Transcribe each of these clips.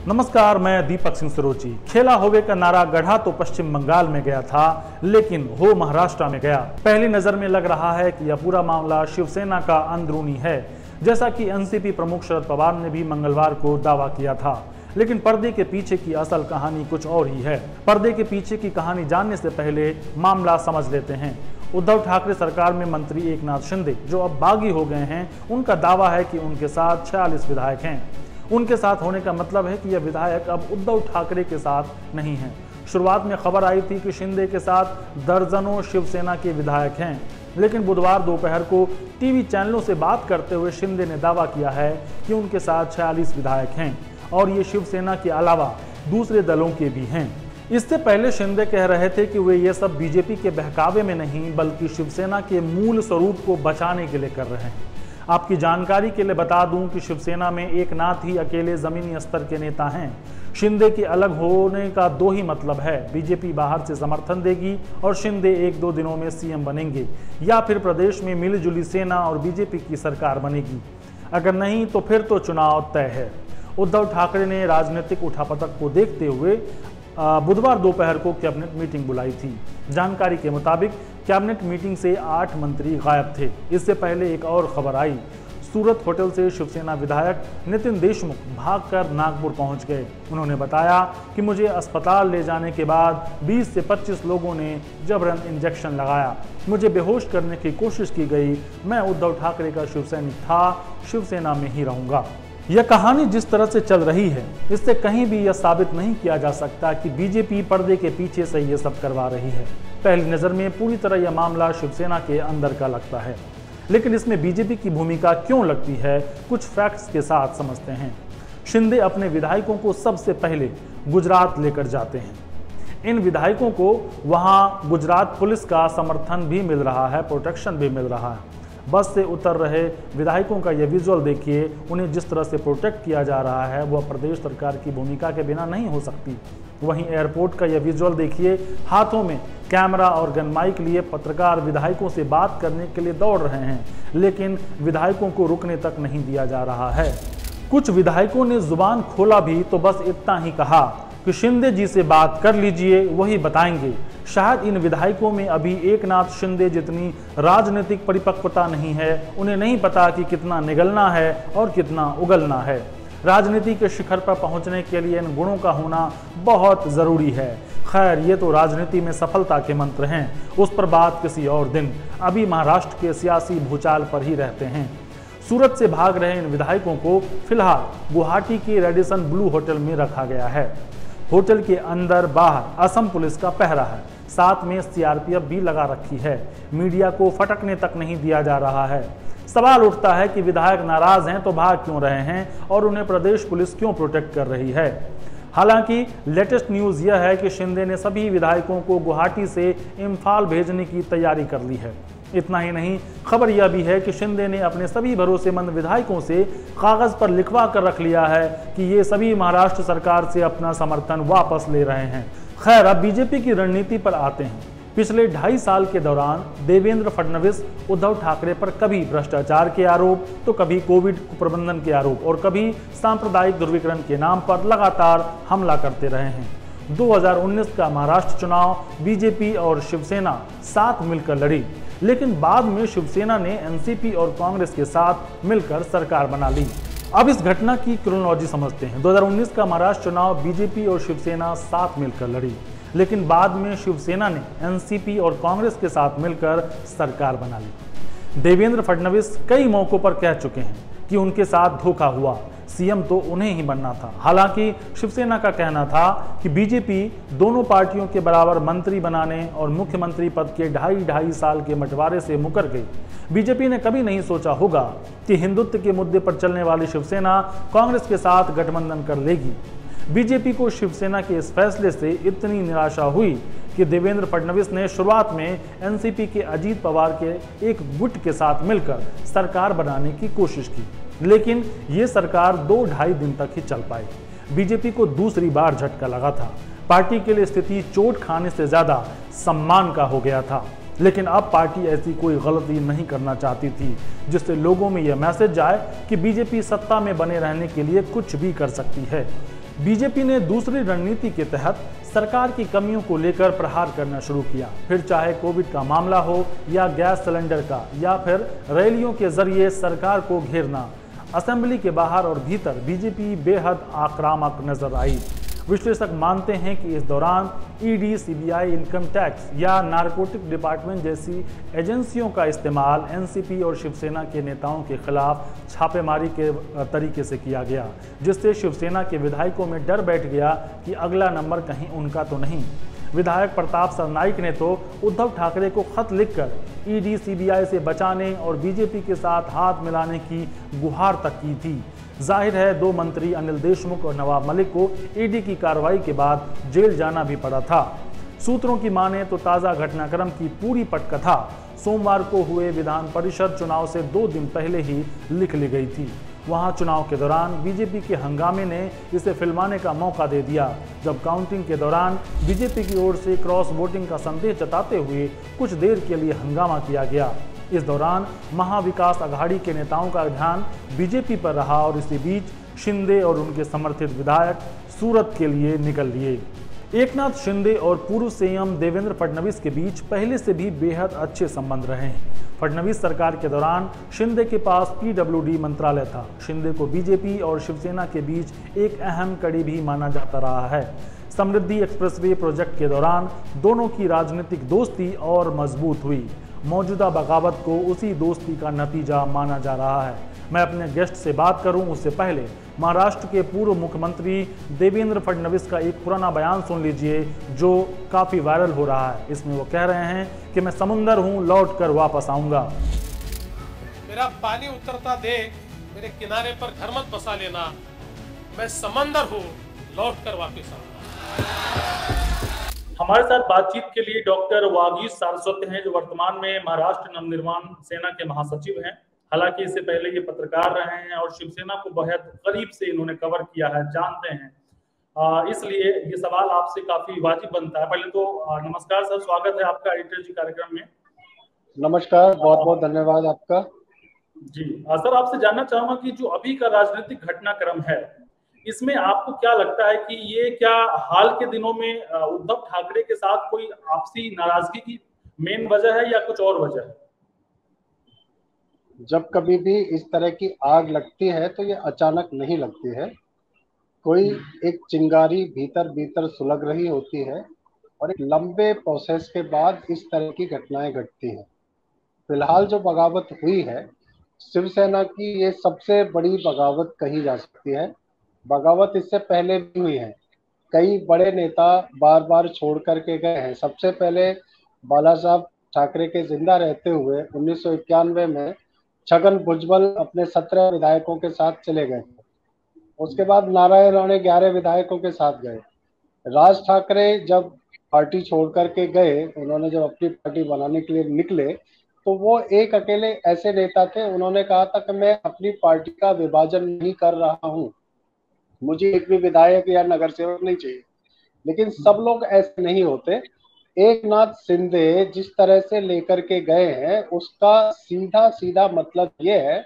नमस्कार, मैं दीपक सिंह सरोची। खेला होवे का नारा गढ़ा तो पश्चिम बंगाल में गया था, लेकिन हो महाराष्ट्र में गया। पहली नजर में लग रहा है कि यह पूरा मामला शिवसेना का अंदरूनी है, जैसा कि एनसीपी प्रमुख शरद पवार ने भी मंगलवार को दावा किया था। लेकिन पर्दे के पीछे की असल कहानी कुछ और ही है। पर्दे के पीछे की कहानी जानने से पहले मामला समझ लेते हैं। उद्धव ठाकरे सरकार में मंत्री एकनाथ शिंदे, जो अब बागी हो गए हैं, उनका दावा है कि उनके साथ 46 विधायक हैं। उनके साथ होने का मतलब है कि यह विधायक अब उद्धव ठाकरे के साथ नहीं हैं। शुरुआत में खबर आई थी कि शिंदे के साथ दर्जनों शिवसेना के विधायक हैं, लेकिन बुधवार दोपहर को टीवी चैनलों से बात करते हुए शिंदे ने दावा किया है कि उनके साथ 46 विधायक हैं और ये शिवसेना के अलावा दूसरे दलों के भी हैं। इससे पहले शिंदे कह रहे थे कि वे ये सब बीजेपी के बहकावे में नहीं, बल्कि शिवसेना के मूल स्वरूप को बचाने के लिए कर रहे हैं। आपकी जानकारी के लिए बता दूं कि शिवसेना में एकनाथ ही अकेले जमीनी स्तर के नेता हैं। शिंदे के अलग होने का दो ही मतलब है, बीजेपी बाहर से समर्थन देगी और शिंदे 1-2 दिनों में सीएम बनेंगे, या फिर प्रदेश में मिलीजुली सेना और बीजेपी की सरकार बनेगी। अगर नहीं तो फिर तो चुनाव तय है। उद्धव ठाकरे ने राजनीतिक उठापटक को देखते हुए बुधवार दोपहर को कैबिनेट मीटिंग बुलाई थी। जानकारी के मुताबिक कैबिनेट मीटिंग से 8 मंत्री गायब थे। इससे पहले एक और खबर आई। सूरत होटल से शिवसेना विधायक नितिन देशमुख भागकर नागपुर पहुंच गए। उन्होंने बताया कि मुझे अस्पताल ले जाने के बाद 20 से 25 लोगों ने जबरन इंजेक्शन लगाया। मुझे बेहोश करने की कोशिश की गई। मैं उद्धव ठाकरे का शिवसैनिक था, शिवसेना में ही रहूंगा। यह कहानी जिस तरह से चल रही है, इससे कहीं भी यह साबित नहीं किया जा सकता कि बीजेपी पर्दे के पीछे से यह सब करवा रही है। पहली नजर में पूरी तरह यह मामला शिवसेना के अंदर का लगता है, लेकिन इसमें बीजेपी की भूमिका क्यों लगती है, कुछ फैक्ट्स के साथ समझते हैं। शिंदे अपने विधायकों को सबसे पहले गुजरात लेकर जाते हैं। इन विधायकों को वहां गुजरात पुलिस का समर्थन भी मिल रहा है, प्रोटेक्शन भी मिल रहा है। बस से उतर रहे विधायकों का यह विजुअल देखिए। उन्हें जिस तरह से प्रोटेक्ट किया जा रहा है, वह प्रदेश सरकार की भूमिका के बिना नहीं हो सकती। वहीं एयरपोर्ट का यह विजुअल देखिए। हाथों में कैमरा और गन माइक लिए पत्रकार विधायकों से बात करने के लिए दौड़ रहे हैं, लेकिन विधायकों को रुकने तक नहीं दिया जा रहा है। कुछ विधायकों ने जुबान खोला भी तो बस इतना ही कहा कि शिंदे जी से बात कर लीजिए, वही बताएंगे। शायद इन विधायकों में अभी एकनाथ शिंदे जितनी राजनीतिक परिपक्वता नहीं है। उन्हें नहीं पता कि कितना निगलना है और कितना उगलना है। राजनीति के शिखर पर पहुंचने के लिए इन गुणों का होना बहुत जरूरी है। खैर, ये तो राजनीति में सफलता के मंत्र हैं, उस पर बात किसी और दिन। अभी महाराष्ट्र के सियासी भूचाल पर ही रहते हैं। सूरत से भाग रहे इन विधायकों को फिलहाल गुवाहाटी के रेडिसन ब्लू होटल में रखा गया है। होटल के अंदर बाहर असम पुलिस का पहरा है, साथ में सीआरपीएफ भी लगा रखी है। मीडिया को फटकने तक नहीं दिया जा रहा है। सवाल उठता है कि विधायक नाराज हैं तो भाग क्यों रहे हैं और उन्हें प्रदेश पुलिस क्यों प्रोटेक्ट कर रही है। हालांकि लेटेस्ट न्यूज यह है कि शिंदे ने सभी विधायकों को गुवाहाटी से इम्फाल भेजने की तैयारी कर ली है। इतना ही नहीं, खबर यह भी है कि शिंदे ने अपने सभी भरोसेमंद विधायकों से कागज पर लिखवा कर रख लिया है कि ये सभी महाराष्ट्र सरकार से अपना समर्थन वापस ले रहे हैं। खैर, अब बीजेपी की रणनीति पर आते हैं। पिछले 2.5 साल के दौरान देवेंद्र फडणवीस उद्धव ठाकरे पर कभी भ्रष्टाचार के आरोप, तो कभी कोविड प्रबंधन के आरोप और कभी सांप्रदायिक ध्रुवीकरण के नाम पर लगातार हमला करते रहे हैं। 2019 का महाराष्ट्र चुनाव बीजेपी और शिवसेना साथ मिलकर लड़ी, लेकिन बाद में शिवसेना ने एनसीपी और कांग्रेस के साथ मिलकर सरकार बना ली। अब इस घटना की क्रोनोलॉजी समझते हैं। 2019 का महाराष्ट्र चुनाव बीजेपी और शिवसेना साथ मिलकर लड़ी, लेकिन बाद में शिवसेना ने एनसीपी और कांग्रेस के साथ मिलकर सरकार बना ली। देवेंद्र फडणवीस कई मौकों पर कह चुके हैं कि उनके साथ धोखा हुआ, सीएम तो उन्हें ही बनना था। हालांकि शिवसेना का कहना था कि बीजेपी दोनों पार्टियों के बराबर मंत्री बनाने और मुख्यमंत्री पद के 2.5 साल के बंटवारे से मुकर गई। बीजेपी ने कभी नहीं सोचा होगा कि हिंदुत्व के मुद्दे पर चलने वाली शिवसेना कांग्रेस के साथ गठबंधन कर लेगी। बीजेपी को शिवसेना के इस फैसले से इतनी निराशा हुई कि देवेंद्र फडणवीस ने शुरुआत में एनसीपी के अजीत पवार के एक गुट के साथ मिलकर सरकार बनाने की कोशिश की, लेकिन ये सरकार 2-2.5 दिन तक ही चल पाई। बीजेपी को दूसरी बार झटका लगा था। पार्टी के लिए स्थिति चोट खाने से ज्यादा सम्मान का हो गया था। लेकिन अब पार्टी ऐसी कोई गलती नहीं करना चाहती थी जिससे लोगों में यह मैसेज जाए कि बीजेपी सत्ता में बने रहने के लिए कुछ भी कर सकती है। बीजेपी ने दूसरी रणनीति के तहत सरकार की कमियों को लेकर प्रहार करना शुरू किया। फिर चाहे कोविड का मामला हो या गैस सिलेंडर का, या फिर रैलियों के जरिए सरकार को घेरना, असेंबली के बाहर और भीतर बीजेपी बेहद आक्रामक नजर आई। विश्लेषक मानते हैं कि इस दौरान ईडी, सीबीआई, इनकम टैक्स या नारकोटिक डिपार्टमेंट जैसी एजेंसियों का इस्तेमाल एनसीपी और शिवसेना के नेताओं के खिलाफ छापेमारी के तरीके से किया गया, जिससे शिवसेना के विधायकों में डर बैठ गया कि अगला नंबर कहीं उनका तो नहीं। विधायक प्रताप सरनाईक ने तो उद्धव ठाकरे को खत लिखकर ईडी, सीबीआई से बचाने और बीजेपी के साथ हाथ मिलाने की गुहार तक की थी। जाहिर है, दो मंत्री अनिल देशमुख और नवाब मलिक को ईडी की कार्रवाई के बाद जेल जाना भी पड़ा था। सूत्रों की माने तो ताजा घटनाक्रम की पूरी पटकथा सोमवार को हुए विधान परिषद चुनाव से 2 दिन पहले ही लिख ली गई थी। वहां चुनाव के दौरान बीजेपी के हंगामे ने इसे फिल्माने का मौका दे दिया, जब काउंटिंग के दौरान बीजेपी की ओर से क्रॉस वोटिंग का संदेश जताते हुए कुछ देर के लिए हंगामा किया गया। इस दौरान महाविकास अघाड़ी के नेताओं का ध्यान बीजेपी पर रहा और इसी बीच शिंदे और उनके समर्थित विधायक सूरत के लिए निकल लिए। एकनाथ शिंदे और पूर्व सीएम देवेंद्र फडणवीस के बीच पहले से भी बेहद अच्छे संबंध रहे हैं। फडणवीस सरकार के दौरान शिंदे के पास पीडब्ल्यूडी मंत्रालय था। शिंदे को बीजेपी और शिवसेना के बीच एक अहम कड़ी भी माना जाता रहा है। समृद्धि एक्सप्रेसवे प्रोजेक्ट के दौरान दोनों की राजनीतिक दोस्ती और मजबूत हुई। मौजूदा बगावत को उसी दोस्ती का नतीजा माना जा रहा है। मैं अपने गेस्ट से बात करूं उससे पहले महाराष्ट्र के पूर्व मुख्यमंत्री देवेंद्र फडणवीस का एक पुराना बयान सुन लीजिए, जो काफी वायरल हो रहा है। इसमें वो कह रहे हैं कि मैं समुंदर हूं, लौट कर वापस आऊंगा। मेरा पानी उतरता देख मेरे किनारे पर घर मत बसा लेना, मैं समंदर हूं, लौट कर वापस आऊंगा। हमारे साथ बातचीत के लिए डॉक्टर वागीश सारस्वत हैं, जो वर्तमान में महाराष्ट्र नवनिर्माण सेना के महासचिव हैं। हालांकि इससे पहले ये पत्रकार रहे हैं और शिवसेना को बहुत करीब से इन्होंने कवर किया है, जानते हैं। इसलिए ये सवाल आपसे काफी वाजिब बनता है। पहले तो नमस्कार सर, स्वागत है आपका एडिटर जी कार्यक्रम में। नमस्कार, बहुत बहुत धन्यवाद आपका। जी सर, आपसे जानना चाहूंगा कि जो अभी का राजनीतिक घटनाक्रम है, इसमें आपको क्या लगता है कि ये क्या हाल के दिनों में उद्धव ठाकरे के साथ कोई आपसी नाराजगी की मेन वजह है या कुछ और वजह है? जब कभी भी इस तरह की आग लगती है तो ये अचानक नहीं लगती है। कोई एक चिंगारी भीतर भीतर सुलग रही होती है और एक लंबे प्रोसेस के बाद इस तरह की घटनाएं घटती हैं। फिलहाल जो बगावत हुई है शिवसेना की, ये सबसे बड़ी बगावत कही जा सकती है। बगावत इससे पहले भी हुई है, कई बड़े नेता बार बार छोड़ करके गए हैं। सबसे पहले बाला साहब ठाकरे के जिंदा रहते हुए 1991 में छगन भुजबल अपने 17 विधायकों के साथ चले गए थे। उसके बाद नारायण राणे 11 विधायकों के साथ गए। राज ठाकरे जब पार्टी छोड़ करके गए, उन्होंने जब अपनी पार्टी बनाने के लिए निकले, तो वो एक अकेले ऐसे नेता थे, उन्होंने कहा था कि मैं अपनी पार्टी का विभाजन नहीं कर रहा हूँ, मुझे एक भी विधायक या नगर सेवक नहीं चाहिए। लेकिन सब लोग ऐसे नहीं होते। एकनाथ शिंदे जिस तरह से लेकर के गए हैं, उसका सीधा सीधा मतलब ये है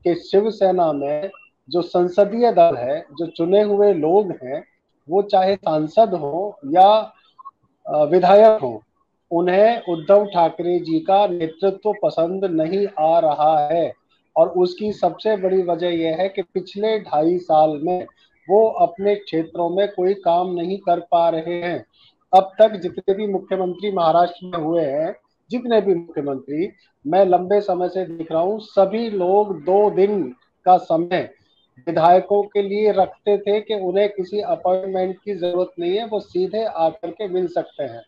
कि शिवसेना में जो संसदीय दल है, जो चुने हुए लोग हैं, वो चाहे सांसद हो या विधायक हो, उन्हें उद्धव ठाकरे जी का नेतृत्व पसंद नहीं आ रहा है। और उसकी सबसे बड़ी वजह यह है कि पिछले 2.5 साल में वो अपने क्षेत्रों में कोई काम नहीं कर पा रहे हैं। अब तक जितने भी मुख्यमंत्री महाराष्ट्र में हुए हैं, जितने भी मुख्यमंत्री मैं लंबे समय से देख रहा हूँ, सभी लोग 2 दिन का समय विधायकों के लिए रखते थे कि उन्हें किसी अपॉइंटमेंट की जरूरत नहीं है, वो सीधे आकर के मिल सकते हैं।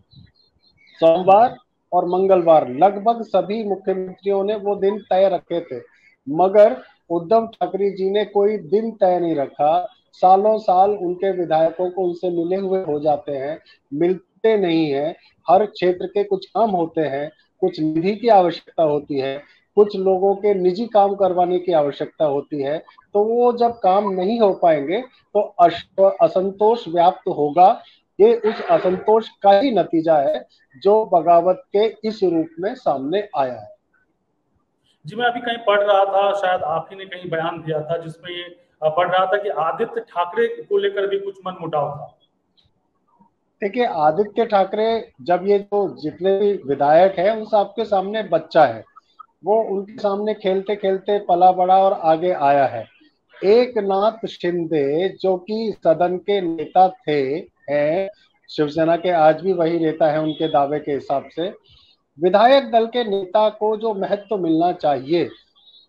सोमवार और मंगलवार लगभग सभी मुख्यमंत्रियों ने वो दिन तय रखे थे, मगर उद्धव ठाकरे जी ने कोई दिन तय नहीं रखा। सालों साल उनके विधायकों को उनसे मिले हुए हो जाते हैं, मिलते नहीं हैं। हर क्षेत्र के कुछ काम होते हैं, कुछ निधि की आवश्यकता होती है, कुछ लोगों के निजी काम करवाने की आवश्यकता होती है। तो वो जब काम नहीं हो पाएंगे तो असंतोष व्याप्त होगा। ये उस असंतोष का ही नतीजा है जो बगावत के इस रूप में सामने आया है। जी, मैं अभी कहीं पढ़ रहा था, शायद आप ही ने कहीं बयान दिया था, जिसमें पढ़ रहा था कि आदित्य ठाकरे को लेकर भी कुछ मनमुटाव था। देखिए, आदित्य ठाकरे जब ये जो जितने भी विधायक हैं उन सबके सामने बच्चा है, वो उनके सामने खेलते खेलते पला बड़ा और आगे आया है। एकनाथ शिंदे जो कि सदन के नेता थे, हैं शिवसेना के, आज भी वही नेता है उनके दावे के हिसाब से। विधायक दल के नेता को जो महत्व मिलना चाहिए,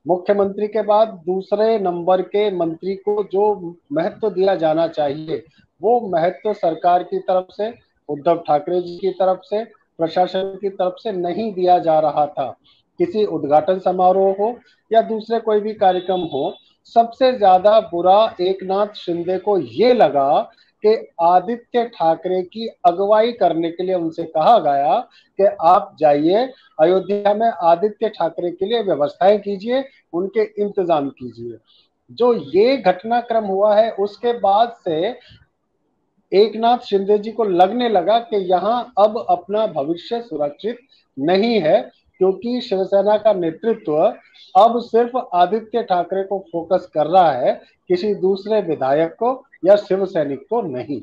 मुख्यमंत्री के बाद दूसरे नंबर के मंत्री को जो महत्व दिया जाना चाहिए, वो महत्व सरकार की तरफ से, उद्धव ठाकरे जी की तरफ से, प्रशासन की तरफ से नहीं दिया जा रहा था। किसी उद्घाटन समारोह हो या दूसरे कोई भी कार्यक्रम हो, सबसे ज्यादा बुरा एकनाथ शिंदे को ये लगा कि आदित्य ठाकरे की अगुवाई करने के लिए उनसे कहा गया कि आप जाइए अयोध्या में, आदित्य ठाकरे के लिए व्यवस्थाएं कीजिए, उनके इंतजाम कीजिए। जो ये घटनाक्रम हुआ है, उसके बाद से एकनाथ शिंदे जी को लगने लगा कि यहाँ अब अपना भविष्य सुरक्षित नहीं है, क्योंकि शिवसेना का नेतृत्व अब सिर्फ आदित्य ठाकरे को फोकस कर रहा है, किसी दूसरे विधायक को या शिव सैनिक को नहीं।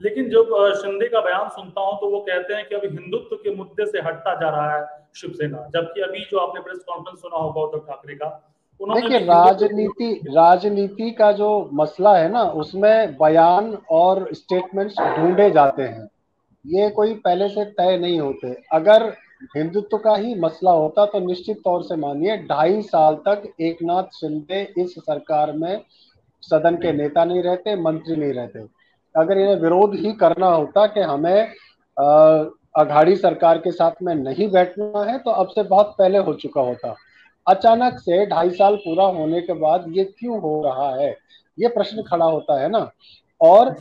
लेकिन जब शिंदे का बयान सुनता हूं तो वो कहते हैं कि अभी हिंदुत्व के मुद्दे से हटता जा रहा है शिवसेना, जबकि अभी जो आपने प्रेस कॉन्फ्रेंस सुना होगा उद्धव ठाकरे का, देखिए, राजनीति का जो मसला है ना, उसमें बयान और स्टेटमेंट्स ढूंढे जाते हैं, ये कोई पहले से तय नहीं होते। अगर हिंदुत्व का ही मसला होता तो निश्चित तौर से मानिए 2.5 साल तक एकनाथ शिंदे इस सरकार में सदन के नेता नहीं रहते, मंत्री नहीं रहते। अगर इन्हें विरोध ही करना होता कि हमें अघाड़ी सरकार के साथ में नहीं बैठना है, तो अब से बहुत पहले हो चुका होता। अचानक से 2.5 साल पूरा होने के बाद ये क्यों हो रहा है, ये प्रश्न खड़ा होता है ना। और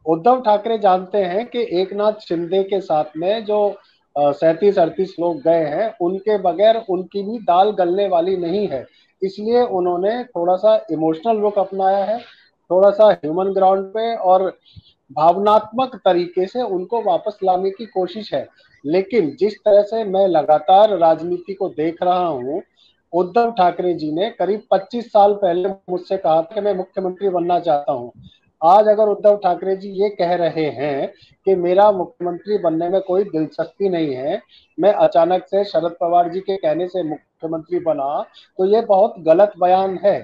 उद्धव ठाकरे जानते हैं कि एकनाथ शिंदे के साथ में जो 37-38 लोग गए हैं, उनके बगैर उनकी भी दाल गलने वाली नहीं है। इसलिए उन्होंने थोड़ा सा इमोशनल रुख अपनाया है, थोड़ा सा ह्यूमन ग्राउंड पे और भावनात्मक तरीके से उनको वापस लाने की कोशिश है। लेकिन जिस तरह से मैं लगातार राजनीति को देख रहा हूँ, उद्धव ठाकरे जी ने करीब 25 साल पहले मुझसे कहा था कि मैं मुख्यमंत्री बनना चाहता हूँ। आज अगर उद्धव ठाकरे जी ये कह रहे हैं कि मेरा मुख्यमंत्री बनने में कोई दिलचस्पी नहीं है, मैं अचानक से शरद पवार जी के कहने से मुख्यमंत्री बना, तो ये बहुत गलत बयान है।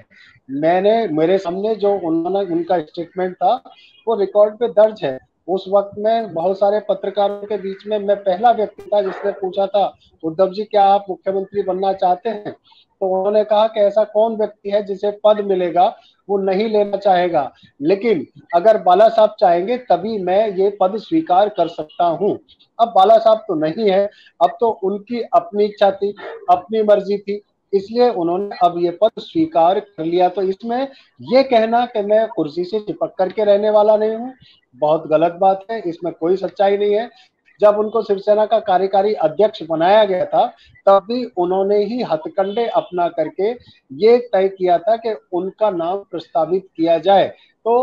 मेरे सामने जो उनका स्टेटमेंट था वो रिकॉर्ड पे दर्ज है। उस वक्त में बहुत सारे पत्रकारों के बीच में मैं पहला व्यक्ति था जिसने पूछा था, उद्धव जी क्या आप मुख्यमंत्री बनना चाहते हैं? तो उन्होंने कहा कि ऐसा कौन व्यक्ति है जिसे पद मिलेगा वो नहीं लेना चाहेगा, लेकिन अगर बाला साहब चाहेंगे तभी मैं ये पद स्वीकार कर सकता हूँ। अब बाला साहब तो नहीं है, अब तो उनकी अपनी इच्छा थी, अपनी मर्जी थी, इसलिए उन्होंने अब ये पद स्वीकार कर लिया। तो इसमें ये कहना कि मैं कुर्सी से चिपक करके रहने वाला नहीं हूँ, बहुत गलत बात है, इसमें कोई सच्चाई नहीं है। जब उनको शिवसेना का कार्यकारी अध्यक्ष बनाया गया था, तब भी उन्होंने ही हथकंडे अपना करके ये तय किया था कि उनका नाम प्रस्तावित किया जाए। तो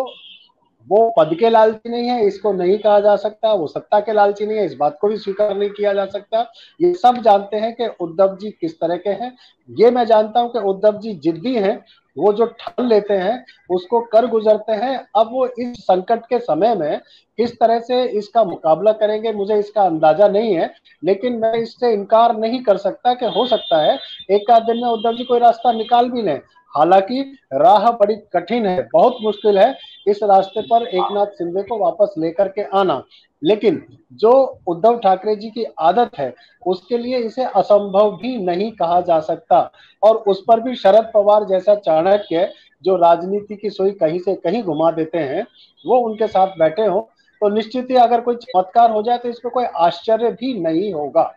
वो पद के लालची नहीं है, इसको नहीं कहा जा सकता, वो सत्ता के लालची नहीं है, इस बात को भी स्वीकार नहीं किया जा सकता। ये सब जानते हैं कि उद्धव जी किस तरह के हैं। ये मैं जानता हूं कि उद्धव जी जिद्दी हैं, वो जो ठान लेते हैं उसको कर गुजरते हैं। अब वो इस संकट के समय में किस तरह से इसका मुकाबला करेंगे मुझे इसका अंदाजा नहीं है, लेकिन मैं इससे इनकार नहीं कर सकता कि हो सकता है एक आध दिन में उद्धव जी कोई रास्ता निकाल भी लें। हालांकि राह बड़ी कठिन है, बहुत मुश्किल है इस रास्ते पर एकनाथ शिंदे को वापस लेकर के आना, लेकिन जो उद्धव ठाकरे जी की आदत है उसके लिए इसे असंभव भी नहीं कहा जा सकता। और उस पर भी शरद पवार जैसा चाणक्य जो राजनीति की सुई कहीं से कहीं घुमा देते हैं, वो उनके साथ बैठे हो, तो निश्चित ही अगर कोई चमत्कार हो जाए तो इसमें कोई आश्चर्य भी नहीं होगा।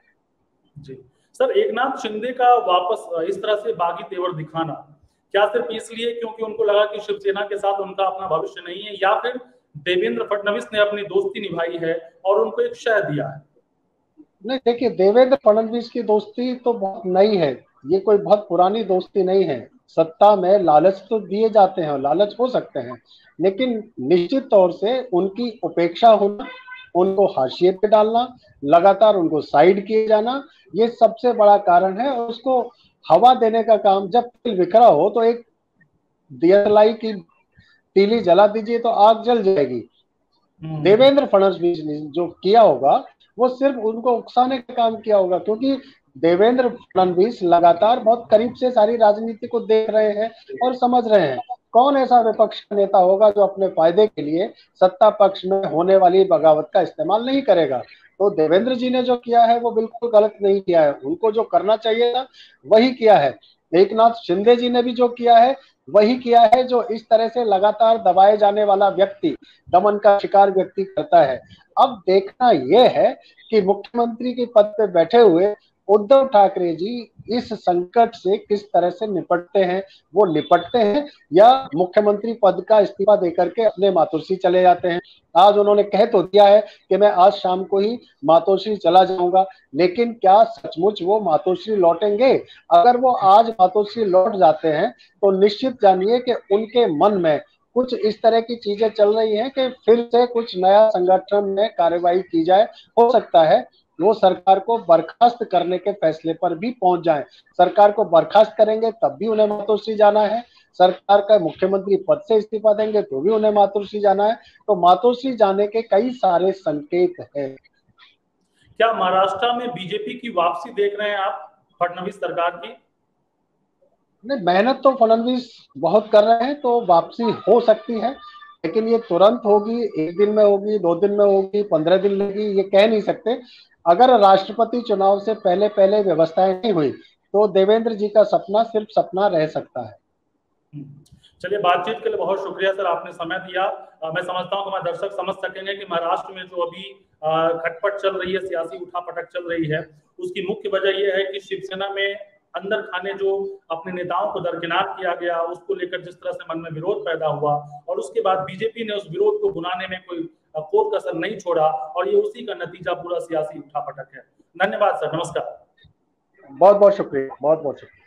जी सर, एकनाथ शिंदे का वापस इस तरह से बागी तेवर दिखाना क्या सिर्फ इसलिए क्योंकि उनको लगा कि शिवसेना के साथ उनका अपना भविष्य नहीं है, या फिर देवेंद्र फडणवीस ने अपनी दोस्ती निभाई है और उनको एक शह दिया है? नहीं, देखिए, देवेंद्र फडणवीस की दोस्ती तो बहुत नई है, ये कोई बहुत पुरानी दोस्ती नहीं है। सत्ता में लालच तो दिए जाते हैं, लालच हो सकते हैं, लेकिन निश्चित तौर से उनकी उपेक्षा होना, उनको हाशिए पे डालना, लगातार उनको साइड किए जाना, ये सबसे बड़ा कारण है। उसको हवा देने का काम, जब तिल बिखरा हो तो एक दियतलाई की तीली जला दीजिए तो आग जल जाएगी। देवेंद्र फडणवीस ने जो किया होगा वो सिर्फ उनको उकसाने का काम किया होगा, क्योंकि देवेंद्र फडणवीस लगातार बहुत करीब से सारी राजनीति को देख रहे हैं और समझ रहे हैं कौन ऐसा विपक्ष का नेता होगा जो अपने फायदे के लिए सत्ता पक्ष में होने वाली बगावत का इस्तेमाल नहीं करेगा। तो देवेंद्र जी ने जो किया है वो बिल्कुल गलत नहीं किया है, उनको जो करना चाहिए था वही किया है। एकनाथ शिंदे जी ने भी जो किया है वही किया है, जो इस तरह से लगातार दबाए जाने वाला व्यक्ति, दमन का शिकार व्यक्ति करता है। अब देखना यह है कि मुख्यमंत्री के पद पे बैठे हुए उद्धव ठाकरे जी इस संकट से किस तरह से निपटते हैं। वो निपटते हैं या मुख्यमंत्री पद का इस्तीफा देकर के अपने मातोश्री चले जाते हैं। आज उन्होंने कह तो दिया है कि मैं आज शाम को ही मातोश्री चला जाऊंगा, लेकिन क्या सचमुच वो मातोश्री लौटेंगे? अगर वो आज मातोश्री लौट जाते हैं तो निश्चित जानिए कि उनके मन में कुछ इस तरह की चीजें चल रही हैं कि फिर से कुछ नया संगठन में कार्रवाई की जाए। हो सकता है वो सरकार को बर्खास्त करने के फैसले पर भी पहुंच जाए। सरकार को बर्खास्त करेंगे तब भी उन्हें मातोश्री जाना है, सरकार का मुख्यमंत्री पद से इस्तीफा देंगे तो भी उन्हें मातोश्री जाना है। तो मातोश्री जाने के कई सारे संकेत हैं। क्या महाराष्ट्र में बीजेपी की वापसी देख रहे हैं आप फडणवीस सरकार की? नहीं, मेहनत तो फडणवीस बहुत कर रहे हैं, तो वापसी हो सकती है, लेकिन ये तुरंत होगी, एक दिन में होगी, 2 दिन में होगी, 15 दिन लगेगी, ये कह नहीं सकते। अगर राष्ट्रपति चुनाव से पहले पहले व्यवस्थाएं नहीं हुई तो देवेंद्र जी का सपना सिर्फ सपना रह सकता है। चलिए, बातचीत के लिए बहुत शुक्रिया सर, आपने समय दिया। मैं समझता हूँ हमारे दर्शक समझ सकेंगे कि महाराष्ट्र में जो अभी खटपट चल रही है, सियासी उठापटक चल रही है, उसकी मुख्य वजह यह है कि शिवसेना में अंदर खाने जो अपने नेताओं को दरकिनार किया गया, उसको लेकर जिस तरह से मन में विरोध पैदा हुआ, और उसके बाद बीजेपी ने उस विरोध को भुनाने में कोई कसर नहीं छोड़ा, और ये उसी का नतीजा पूरा सियासी उठापटक है। धन्यवाद सर, नमस्कार। बहुत बहुत शुक्रिया, बहुत बहुत शुक्रिया।